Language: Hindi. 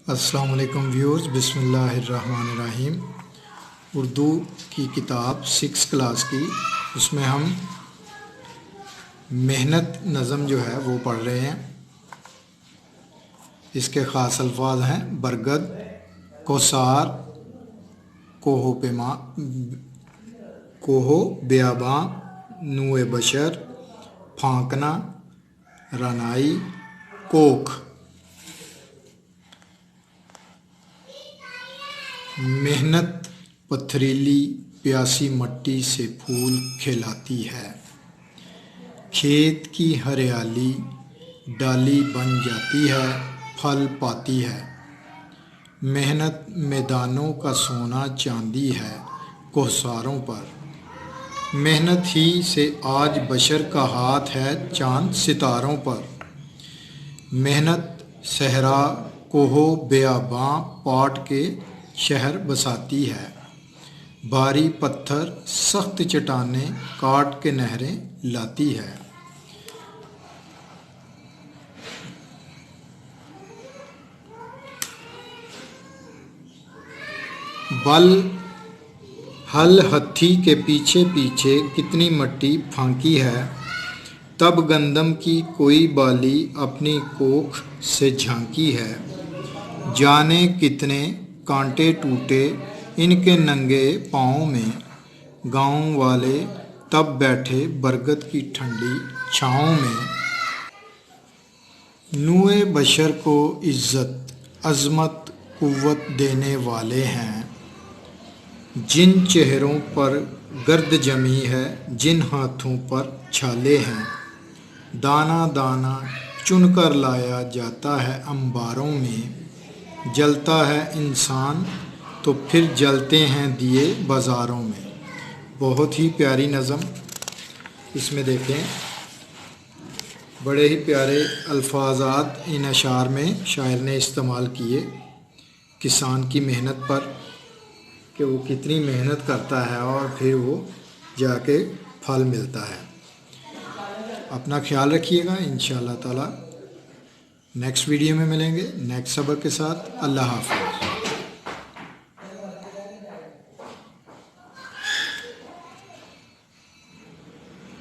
अस्सलाम वालेकुम व्यूअर्स, बिस्मिल्लाहिर्रहमानिर्रहीम। उर्दू की किताब 6 क्लास की, उसमें हम मेहनत नज़म जो है वो पढ़ रहे हैं। इसके ख़ास अल्फाज हैं बरगद, कोसार, कोहो पेमा, कोहो बेआबां, नूए बशर, फांकना, रानाई, कोख। मेहनत पथरीली प्यासी मट्टी से फूल खिलाती है, खेत की हरियाली डाली बन जाती है, फल पाती है। मेहनत मैदानों का सोना चांदी है कोहसारों पर, मेहनत ही से आज बशर का हाथ है चांद सितारों पर। मेहनत सहरा कोहो बेआबां पाट के शहर बसाती है, भारी पत्थर सख्त चट्टानें काट के नहरें लाती है। बल हल हत्थी के पीछे पीछे कितनी मट्टी फांकी है, तब गंदम की कोई बाली अपनी कोख से झांकी है। जाने कितने कांटे टूटे इनके नंगे पाँव में, गाँव वाले तब बैठे बरगद की ठंडी छाँव में। नूए बशर को इज़्ज़त अज़मत कुव्वत देने वाले हैं, जिन चेहरों पर गर्द जमी है, जिन हाथों पर छाले हैं। दाना दाना चुनकर लाया जाता है अंबारों में, जलता है इंसान तो फिर जलते हैं दिए बाज़ारों में। बहुत ही प्यारी नज़म, इसमें देखें बड़े ही प्यारे अल्फाजात इन अशार में शायर ने इस्तेमाल किए किसान की मेहनत पर, कि वो कितनी मेहनत करता है और फिर वो जाके फल मिलता है। अपना ख्याल रखिएगा, इंशाअल्लाह ताला नेक्स्ट वीडियो में मिलेंगे नेक्स्ट सबक के साथ। अल्लाह हाफ़िज़।